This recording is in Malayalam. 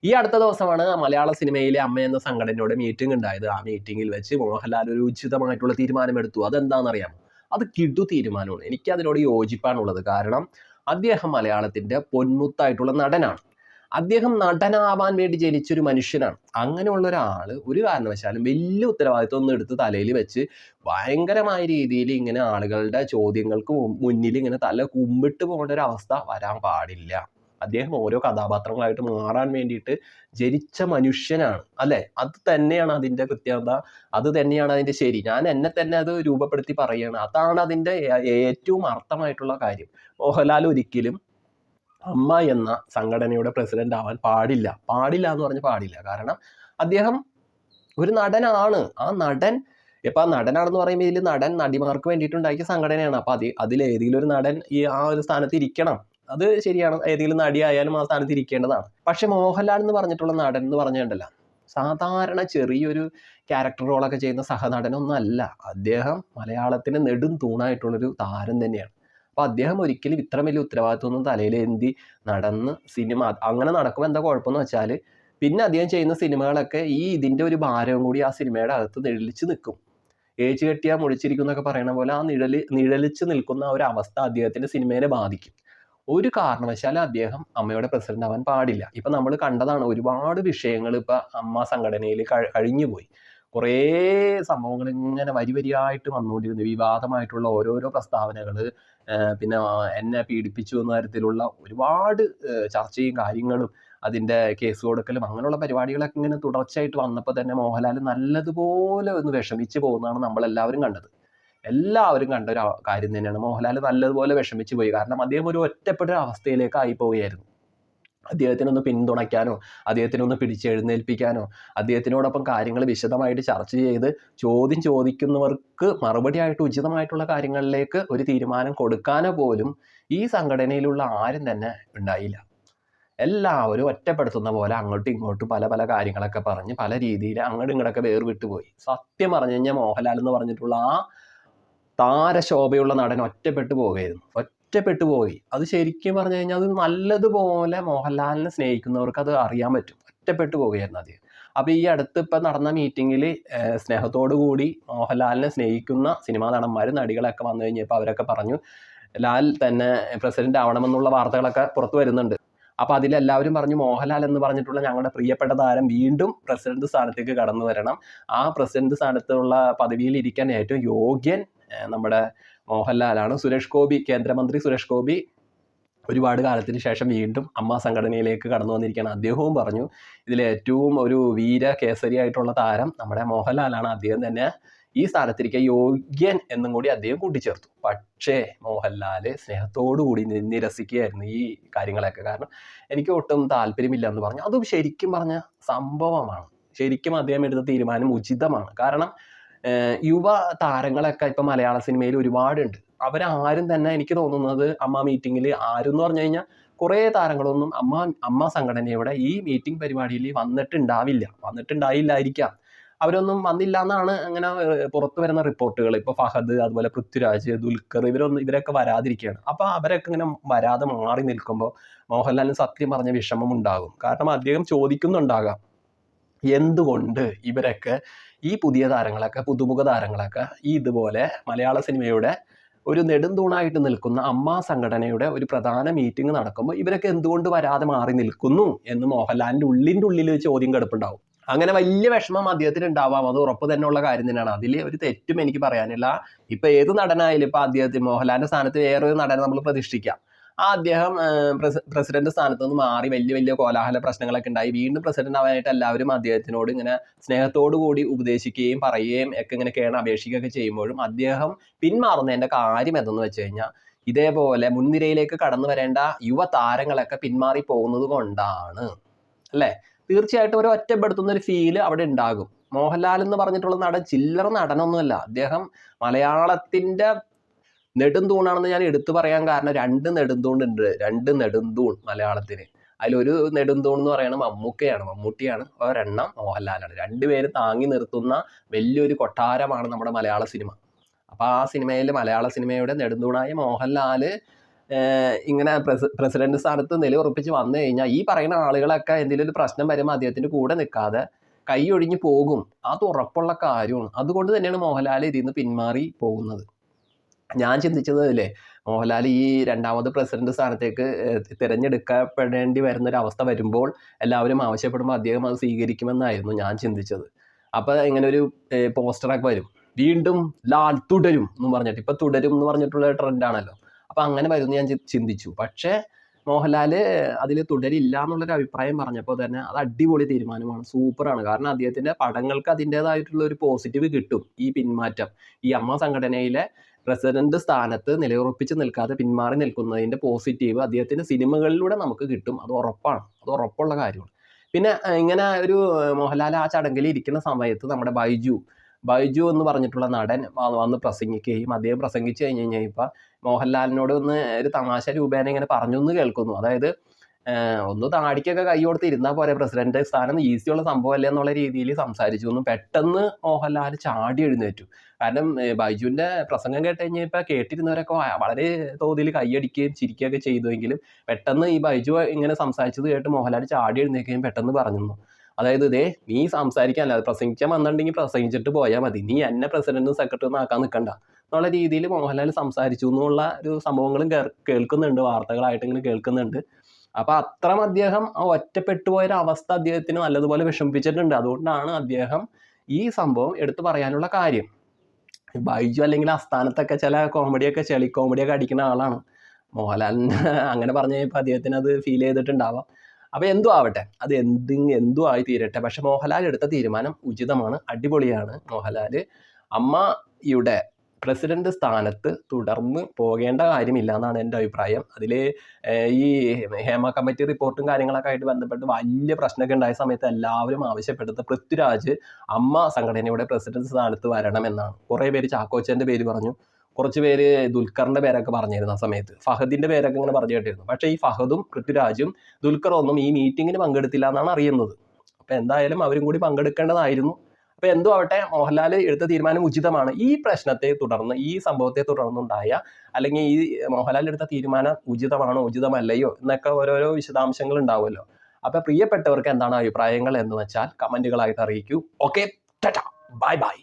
ഈ അടുത്ത ദിവസമാണ് മലയാള സിനിമയിലെ അമ്മ എന്ന സംഘടനയുടെ മീറ്റിംഗ് ഉണ്ടായത്. ആ മീറ്റിംഗിൽ വെച്ച് മോഹൻലാൽ ഒരു ഉചിതമായിട്ടുള്ള തീരുമാനമെടുത്തു. അതെന്താണെന്നറിയാമോ? അത് കിടു തീരുമാനമാണ്. എനിക്കതിനോട് യോജിപ്പാണുള്ളത്. കാരണം അദ്ദേഹം മലയാളത്തിന്റെ പൊന്മുത്തായിട്ടുള്ള നടനാണ്. അദ്ദേഹം നടനാവാൻ വേണ്ടി ജനിച്ചൊരു മനുഷ്യനാണ്. അങ്ങനെയുള്ള ഒരാള് ഒരു കാരണവശാലും വലിയ ഉത്തരവാദിത്വം ഒന്നും എടുത്ത് തലയിൽ വെച്ച് ഭയങ്കരമായ രീതിയിൽ ഇങ്ങനെ ആളുകളുടെ ചോദ്യങ്ങൾക്ക് മുന്നിൽ ഇങ്ങനെ തല കുമ്പിട്ട് പോകേണ്ട ഒരു അവസ്ഥ വരാൻ പാടില്ല. അദ്ദേഹം ഓരോ കഥാപാത്രങ്ങളായിട്ട് മാറാൻ വേണ്ടിയിട്ട് ജനിച്ച മനുഷ്യനാണ്, അല്ലെ? അത് തന്നെയാണ് അതിന്റെ കൃത്യത, അത് തന്നെയാണ് അതിന്റെ ശരി. ഞാൻ എന്നെ തന്നെ അത് രൂപപ്പെടുത്തി പറയുകയാണ്. അതാണ് അതിന്റെ ഏറ്റവും അർത്ഥമായിട്ടുള്ള കാര്യം. മോഹൻലാൽ ഒരിക്കലും അമ്മ എന്ന സംഘടനയുടെ പ്രസിഡന്റ് ആവാൻ പാടില്ല. പാടില്ല എന്ന് പറഞ്ഞ് പാടില്ല. കാരണം അദ്ദേഹം ഒരു നടനാണ്. ആ നടൻ ഇപ്പൊ നടനാണെന്ന് പറയുമ്പോൾ ഇതിൽ നടൻ നടിമാർക്ക് വേണ്ടിയിട്ടുണ്ടാക്കിയ സംഘടനയാണ്. അപ്പൊ അതിൽ ഏതെങ്കിലും ഒരു നടൻ ആ ഒരു സ്ഥാനത്ത് ഇരിക്കണം. അത് ശരിയാണ്. ഏതെങ്കിലും നടിയായാലും ആ സ്ഥാനത്ത് ഇരിക്കേണ്ടതാണ്. പക്ഷെ മോഹൻലാൽ എന്ന് പറഞ്ഞിട്ടുള്ള നടൻ എന്ന് പറഞ്ഞിട്ടുണ്ടല്ല, സാധാരണ ചെറിയൊരു ക്യാരക്ടർ റോളൊക്കെ ചെയ്യുന്ന സഹനടനൊന്നും അല്ല. അദ്ദേഹം മലയാളത്തിന് നെടും തൂണായിട്ടുള്ളൊരു താരം തന്നെയാണ്. അപ്പൊ അദ്ദേഹം ഒരിക്കലും ഇത്ര വലിയ ഉത്തരവാദിത്വമൊന്നും തലയിലേന്തി നടന്ന് സിനിമ അങ്ങനെ നടക്കുമ്പോൾ എന്താ കുഴപ്പമെന്ന് വെച്ചാൽ, പിന്നെ അദ്ദേഹം ചെയ്യുന്ന സിനിമകളൊക്കെ ഇതിന്റെ ഒരു ഭാരവും കൂടി ആ സിനിമയുടെ അകത്ത് നിഴലിച്ച് നിൽക്കും. ഏച്ചു കെട്ടിയാൽ മുഴിച്ചിരിക്കും എന്നൊക്കെ പറയുന്ന പോലെ ആ നിഴലിച്ച് നിൽക്കുന്ന ഒരു അവസ്ഥ അദ്ദേഹത്തിന്റെ സിനിമയെ ബാധിക്കും. ഒരു കാരണവശാലും അദ്ദേഹം അമ്മയുടെ പ്രസിഡന്റ് ആവാൻ പാടില്ല. ഇപ്പൊ നമ്മൾ കണ്ടതാണ്, ഒരുപാട് വിഷയങ്ങൾ ഇപ്പൊ അമ്മ സംഘടനയിൽ കഴിഞ്ഞുപോയി. കുറേ സംഭവങ്ങൾ ഇങ്ങനെ വരിവരിയായിട്ട് വന്നുകൊണ്ടിരുന്നു. വിവാദമായിട്ടുള്ള ഓരോരോ പ്രസ്താവനകൾ, പിന്നെ എന്നെ പീഡിപ്പിച്ചു എന്ന തരത്തിലുള്ള ഒരുപാട് ചർച്ചയും കാര്യങ്ങളും അതിന്റെ കേസ് കൊടുക്കലും അങ്ങനെയുള്ള പരിപാടികളൊക്കെ ഇങ്ങനെ തുടർച്ചയായിട്ട് വന്നപ്പോൾ തന്നെ മോഹൻലാൽ നല്ലതുപോലെ ഒന്ന് വിഷമിച്ച് പോകുന്നതാണ് നമ്മളെല്ലാവരും കണ്ടത്. എല്ലാവരും കണ്ട ഒരു കാര്യം തന്നെയാണ്. മോഹൻലാൽ നല്ലതുപോലെ വിഷമിച്ച് പോയി. കാരണം അദ്ദേഹം ഒരു ഒറ്റപ്പെട്ട അവസ്ഥയിലേക്ക് ആയി പോവുകയായിരുന്നു. അദ്ദേഹത്തിനൊന്ന് പിന്തുണയ്ക്കാനോ അദ്ദേഹത്തിനൊന്ന് പിടിച്ചെഴുന്നേൽപ്പിക്കാനോ അദ്ദേഹത്തിനോടൊപ്പം കാര്യങ്ങൾ വിശദമായിട്ട് ചർച്ച ചെയ്ത് ചോദ്യം ചോദിക്കുന്നവർക്ക് മറുപടിയായിട്ട് ഉചിതമായിട്ടുള്ള കാര്യങ്ങളിലേക്ക് ഒരു തീരുമാനം കൊടുക്കാനോ പോലും ഈ സംഘടനയിലുള്ള ആരും തന്നെ ഉണ്ടായില്ല. എല്ലാവരും ഒറ്റപ്പെടുത്തുന്ന പോലെ അങ്ങോട്ടും ഇങ്ങോട്ടും പല പല കാര്യങ്ങളൊക്കെ പറഞ്ഞ് പല രീതിയിൽ അങ്ങോട്ടും ഇങ്ങോട്ടൊക്കെ വേർവിട്ടുപോയി. സത്യം പറഞ്ഞു കഴിഞ്ഞാൽ മോഹൻലാൽ എന്ന് പറഞ്ഞിട്ടുള്ള ആ താരശോഭയുള്ള നടൻ ഒറ്റപ്പെട്ടു പോവുകയായിരുന്നു. ഒറ്റപ്പെട്ടു പോയി. അത് ശരിക്കും പറഞ്ഞു കഴിഞ്ഞാൽ അത് നല്ലതുപോലെ മോഹൻലാലിനെ സ്നേഹിക്കുന്നവർക്ക് അത് അറിയാൻ പറ്റും. ഒറ്റപ്പെട്ടു പോവുകയായിരുന്നു അദ്ദേഹം. അപ്പൊ ഈ അടുത്ത് ഇപ്പൊ നടന്ന മീറ്റിങ്ങിൽ സ്നേഹത്തോടു കൂടി മോഹൻലാലിനെ സ്നേഹിക്കുന്ന സിനിമാ നടന്മാരും നടികളൊക്കെ വന്നു കഴിഞ്ഞപ്പോൾ അവരൊക്കെ പറഞ്ഞു ലാൽ തന്നെ പ്രസിഡന്റ് ആവണമെന്നുള്ള വാർത്തകളൊക്കെ പുറത്തു വരുന്നുണ്ട്. അപ്പൊ അതിലെല്ലാവരും പറഞ്ഞു മോഹൻലാൽ എന്ന് പറഞ്ഞിട്ടുള്ള ഞങ്ങളുടെ പ്രിയപ്പെട്ട താരം വീണ്ടും പ്രസിഡന്റ് സ്ഥാനത്തേക്ക് കടന്നു വരണം. ആ പ്രസിഡന്റ് സ്ഥാനത്തുള്ള പദവിയിൽ ഇരിക്കാൻ ഏറ്റവും യോഗ്യൻ നമ്മുടെ മോഹൻലാലാണ്. സുരേഷ് ഗോപി, കേന്ദ്രമന്ത്രി സുരേഷ് ഗോപി ഒരുപാട് കാലത്തിന് ശേഷം വീണ്ടും അമ്മ സംഘടനയിലേക്ക് കടന്നു വന്നിരിക്കുകയാണ്. അദ്ദേഹവും പറഞ്ഞു ഇതിൽ ഏറ്റവും ഒരു വീര കേസരിയായിട്ടുള്ള താരം നമ്മുടെ മോഹൻലാലാണ്. അദ്ദേഹം തന്നെ ഈ സ്ഥാനത്തിരിക്കാൻ യോഗ്യൻ എന്നും കൂടി അദ്ദേഹം കൂട്ടിച്ചേർത്തു. പക്ഷേ മോഹൻലാല് സ്നേഹത്തോടു കൂടി നിരസിക്കുകയായിരുന്നു ഈ കാര്യങ്ങളൊക്കെ. കാരണം എനിക്ക് ഒട്ടും താല്പര്യമില്ല എന്ന് പറഞ്ഞു. അതും ശരിക്കും പറഞ്ഞ സംഭവമാണ്. ശരിക്കും അദ്ദേഹം എടുത്ത തീരുമാനം ഉചിതമാണ്. കാരണം യുവ താരങ്ങളൊക്കെ ഇപ്പൊ മലയാള സിനിമയിൽ ഒരുപാടുണ്ട്. അവരാരും തന്നെ എനിക്ക് തോന്നുന്നത് അമ്മ മീറ്റിങ്ങിൽ ആരും എന്ന് പറഞ്ഞു കഴിഞ്ഞാൽ കുറേ താരങ്ങളൊന്നും അമ്മ സംഘടനയുടെ ഈ മീറ്റിംഗ് പരിപാടിയിൽ വന്നിട്ടുണ്ടായില്ലായിരിക്കാം. അവരൊന്നും വന്നില്ല എന്നാണ് അങ്ങനെ പുറത്തു വരുന്ന റിപ്പോർട്ടുകൾ. ഇപ്പൊ ഫഹദ്, അതുപോലെ പൃഥ്വിരാജ്, ദുൽഖർ ഇവരൊക്കെ വരാതിരിക്കുകയാണ്. അപ്പൊ അവരൊക്കെ ഇങ്ങനെ വരാതെ മാറി നിൽക്കുമ്പോൾ മോഹൻലാലിന് സത്യം പറഞ്ഞ വിഷമം ഉണ്ടാകും. കാരണം അദ്ദേഹം ചോദിക്കുന്നുണ്ടാകാം, എന്തുകൊണ്ട് ഇവരൊക്കെ ഈ പുതിയ താരങ്ങളൊക്കെ, പുതുമുഖ താരങ്ങളൊക്കെ ഇതുപോലെ മലയാള സിനിമയുടെ ഒരു നെടുന്തൂണായിട്ട് നിൽക്കുന്ന അമ്മ സംഘടനയുടെ ഒരു പ്രധാന മീറ്റിംഗ് നടക്കുമ്പോൾ ഇവരൊക്കെ എന്തുകൊണ്ട് വരാതെ മാറി നിൽക്കുന്നു എന്ന് മോഹൻലാലിന്റെ ഉള്ളിൽ ചോദ്യം കിടപ്പുണ്ടാവും. അങ്ങനെ വലിയ വിഷമം അദ്ദേഹത്തിന് ഉണ്ടാവാം. അത് ഉറപ്പ് തന്നെ ഉള്ള കാര്യം തന്നെയാണ്. അതിൽ ഒരു തെറ്റും എനിക്ക് പറയാനില്ല. ഇപ്പൊ ഏത് നടനായാലും ഇപ്പൊ അദ്ദേഹത്തിന് മോഹൻലാലിന്റെ സ്ഥാനത്ത് വേറൊരു നടനെ നമ്മൾ പ്രതിഷ്ഠിക്കാം. അദ്ദേഹം പ്രസിഡന്റ് സ്ഥാനത്ത് നിന്ന് മാറി വലിയ വലിയ കോലാഹല പ്രശ്നങ്ങളൊക്കെ ഉണ്ടായി വീണ്ടും പ്രസിഡന്റ് ആവാനായിട്ട് എല്ലാവരും അദ്ദേഹത്തിനോട് ഇങ്ങനെ സ്നേഹത്തോടു കൂടി ഉപദേശിക്കുകയും പറയുകയും ഒക്കെ ഇങ്ങനെ അപേക്ഷിക്കുകയൊക്കെ ചെയ്യുമ്പോഴും അദ്ദേഹം പിന്മാറുന്നതിന്റെ കാര്യം എന്തെന്ന് വെച്ച് കഴിഞ്ഞാൽ ഇതേപോലെ മുൻനിരയിലേക്ക് കടന്നു വരേണ്ട യുവ താരങ്ങളൊക്കെ പിന്മാറി പോകുന്നത് കൊണ്ടാണ്. അല്ലെ? തീർച്ചയായിട്ടും ഒരു ഒറ്റപ്പെടുത്തുന്ന ഒരു ഫീല് അവിടെ ഉണ്ടാകും. മോഹൻലാൽ എന്ന് പറഞ്ഞിട്ടുള്ള നടൻ ചില്ലറ നടനൊന്നുമല്ല. അദ്ദേഹം മലയാളത്തിന്റെ നെടുന്തൂണാണെന്ന് ഞാൻ എടുത്തു പറയാൻ കാരണം രണ്ട് നെടുന്തൂൺ മലയാളത്തിന്. അതിലൊരു നെടുന്തൂൺ എന്ന് പറയുന്നത് മമ്മൂട്ടിയാണ്, ഒരെണ്ണം മോഹൻലാലാണ്. രണ്ടുപേരും താങ്ങി നിർത്തുന്ന വലിയൊരു കൊട്ടാരമാണ് നമ്മുടെ മലയാള സിനിമ. അപ്പൊ ആ സിനിമയിൽ മലയാള സിനിമയുടെ നെടുന്തൂണായ മോഹൻലാല് ഇങ്ങനെ പ്രസിഡന്റ് സ്ഥാനത്ത് നിലയുറപ്പിച്ച് വന്നു കഴിഞ്ഞാൽ ഈ പറയുന്ന ആളുകളൊക്കെ എന്തെങ്കിലും ഒരു പ്രശ്നം വരുമ്പോൾ അദ്ദേഹത്തിൻ്റെ കൂടെ നിൽക്കാതെ കൈ ഒഴിഞ്ഞു പോകും. അത് ഉറപ്പുള്ള കാര്യമാണ്. അതുകൊണ്ട് തന്നെയാണ് മോഹൻലാൽ ഇതിൽ നിന്ന് പിന്മാറി പോകുന്നത്. ഞാൻ ചിന്തിച്ചത് അല്ലേ, മോഹൻലാൽ ഈ രണ്ടാമത് പ്രസിഡന്റ് സ്ഥാനത്തേക്ക് തിരഞ്ഞെടുക്കപ്പെടേണ്ടി വരുന്നൊരവസ്ഥ വരുമ്പോൾ എല്ലാവരും ആവശ്യപ്പെടുമ്പോൾ അദ്ദേഹം അത് സ്വീകരിക്കുമെന്നായിരുന്നു ഞാൻ ചിന്തിച്ചത്. അപ്പോൾ ഇങ്ങനെ ഒരു പോസ്റ്ററൊക്കെ വരും, വീണ്ടും ലാൽ തുടരും എന്ന് പറഞ്ഞിട്ട്. ഇപ്പം തുടരും എന്ന് പറഞ്ഞിട്ടുള്ള ട്രെൻഡാണല്ലോ. അപ്പം അങ്ങനെ വരുമെന്ന് ഞാൻ ചിന്തിച്ചു. പക്ഷേ മോഹൻലാൽ അതിൽ തുടരില്ല എന്നുള്ളൊരു അഭിപ്രായം പറഞ്ഞപ്പോൾ തന്നെ അത് അടിപൊളി തീരുമാനമാണ്, സൂപ്പറാണ്. കാരണം അദ്ദേഹത്തിൻ്റെ പടങ്ങൾക്ക് അതിൻ്റേതായിട്ടുള്ള ഒരു പോസിറ്റീവ് കിട്ടും. ഈ പിന്മാറ്റം, ഈ അമ്മ സംഘടനയിലെ പ്രസിഡന്റ് സ്ഥാനത്ത് നിലയുറപ്പിച്ച് നിൽക്കാതെ പിന്മാറി നിൽക്കുന്നതിൻ്റെ പോസിറ്റീവ് അദ്ദേഹത്തിൻ്റെ സിനിമകളിലൂടെ നമുക്ക് കിട്ടും. അത് ഉറപ്പാണ്, അത് ഉറപ്പുള്ള കാര്യമാണ്. പിന്നെ ഇങ്ങനെ ഒരു മോഹൻലാൽ ആ ചടങ്ങിൽ ഇരിക്കുന്ന സമയത്ത് നമ്മുടെ ബൈജു എന്ന് പറഞ്ഞിട്ടുള്ള നടൻ വന്ന് പ്രസംഗിക്കുകയും അദ്ദേഹം പ്രസംഗിച്ച് കഴിഞ്ഞ് കഴിഞ്ഞപ്പോൾ മോഹൻലാലിനോട് ഒന്ന് ഒരു തമാശ രൂപേണ ഇങ്ങനെ പറഞ്ഞു എന്ന് കേൾക്കുന്നു. അതായത് ഒന്ന് താടിക്കൊക്കെ കൈ കൊടുത്ത് ഇരുന്നാൽ പോരെ, പ്രസിഡന്റ് സ്ഥാനം ഈസിയുള്ള സംഭവമല്ലേ എന്നുള്ള രീതിയിൽ സംസാരിച്ചു. ഒന്നും പെട്ടെന്ന് മോഹൻലാൽ ചാടി എഴുന്നേറ്റു. കാരണം ബൈജുവിൻ്റെ പ്രസംഗം കേട്ട് കഴിഞ്ഞപ്പോൾ കേട്ടിരുന്നവരൊക്കെ വളരെ തോതിൽ കൈയടിക്കുകയും ചിരിക്കുകയൊക്കെ ചെയ്തുവെങ്കിലും പെട്ടെന്ന് ഈ ബൈജു ഇങ്ങനെ സംസാരിച്ചത് കേട്ട് മോഹൻലാൽ ചാടി എഴുന്നേൽക്കുകയും പെട്ടെന്ന് പറഞ്ഞു, അതായത് ഇതേ നീ സംസാരിക്കാനല്ല, അത് പ്രസംഗിക്കാൻ വന്നിട്ടുണ്ടെങ്കിൽ പ്രസംഗിച്ചിട്ട് പോയാൽ മതി, നീ എന്നെ പ്രസിഡന്റും സെക്രട്ടറിയും ആക്കാൻ നിൽക്കണ്ട എന്നുള്ള രീതിയിൽ മോഹൻലാൽ സംസാരിച്ചു എന്നുള്ള ഒരു സംഭവങ്ങളും കേൾക്കുന്നുണ്ട്, വാർത്തകളായിട്ട് ഇങ്ങനെ കേൾക്കുന്നുണ്ട്. അപ്പോൾ അത്രയും അദ്ദേഹം ഒറ്റപ്പെട്ടു പോയൊരു അവസ്ഥ അദ്ദേഹത്തിന് നല്ലതുപോലെ വിഷമിപ്പിച്ചിട്ടുണ്ട്. അതുകൊണ്ടാണ് അദ്ദേഹം ഈ സംഭവം എടുത്തു പറയാനുള്ള കാര്യം. ബൈജു അല്ലെങ്കിൽ ആസ്ഥാനത്തൊക്കെ ചില കോമഡിയൊക്കെ ചെളി കോമഡിയൊക്കെ അടിക്കുന്ന ആളാണ്. മോഹൻലാലിന് അങ്ങനെ പറഞ്ഞു കഴിഞ്ഞപ്പോൾ അദ്ദേഹത്തിന് അത് ഫീൽ ചെയ്തിട്ടുണ്ടാവാം. അപ്പോൾ എന്തും ആവട്ടെ, അത് എന്തും ആയി തീരട്ടെ. പക്ഷെ മോഹൻലാൽ എടുത്ത തീരുമാനം ഉചിതമാണ്, അടിപൊളിയാണ്. മോഹൻലാൽ അമ്മയുടെ പ്രസിഡന്റ് സ്ഥാനത്ത് തുടർന്ന് പോകേണ്ട കാര്യമില്ല എന്നാണ് എൻ്റെ അഭിപ്രായം. അതിൽ ഈ ഹേമ കമ്മിറ്റി റിപ്പോർട്ടും കാര്യങ്ങളൊക്കെ ആയിട്ട് ബന്ധപ്പെട്ട് വലിയ പ്രശ്നമൊക്കെ ഉണ്ടായ സമയത്ത് എല്ലാവരും ആവശ്യപ്പെട്ടത് പൃഥ്വിരാജ് അമ്മ സംഘടനയുടെ പ്രസിഡന്റ് സ്ഥാനത്ത് വരണമെന്നാണ്. കുറേ പേര് ചാക്കോച്ചൻ്റെ പേര് പറഞ്ഞു, കുറച്ച് പേര് ദുൽഖറിൻ്റെ പേരൊക്കെ പറഞ്ഞിരുന്നു. ആ സമയത്ത് ഫഹദിൻ്റെ പേരൊക്കെ ഇങ്ങനെ പറഞ്ഞു കേട്ടിരുന്നു. പക്ഷേ ഈ ഫഹദും പൃഥ്വിരാജും ദുൽഖറൊന്നും ഈ മീറ്റിങ്ങിന് പങ്കെടുത്തില്ല എന്നാണ് അറിയുന്നത്. അപ്പോൾ എന്തായാലും അവരും കൂടി പങ്കെടുക്കേണ്ടതായിരുന്നു. അപ്പോൾ എന്തോ ആവട്ടെ, മോഹൻലാൽ എടുത്ത തീരുമാനം ഉചിതമാണ്. ഈ പ്രശ്നത്തെ തുടർന്ന്, ഈ സംഭവത്തെ തുടർന്നുണ്ടായ, അല്ലെങ്കിൽ ഈ മോഹൻലാൽ എടുത്ത തീരുമാനം ഉചിതമാണോ ഉചിതമല്ലയോ എന്നൊക്കെ ഓരോരോ വിശദാംശങ്ങൾ ഉണ്ടാവുമല്ലോ. അപ്പോൾ പ്രിയപ്പെട്ടവർക്ക് എന്താണ് അഭിപ്രായങ്ങൾ എന്ന് വെച്ചാൽ കമൻറ്റുകളായിട്ട് അറിയിക്കൂ. Okay, Tata, bye bye.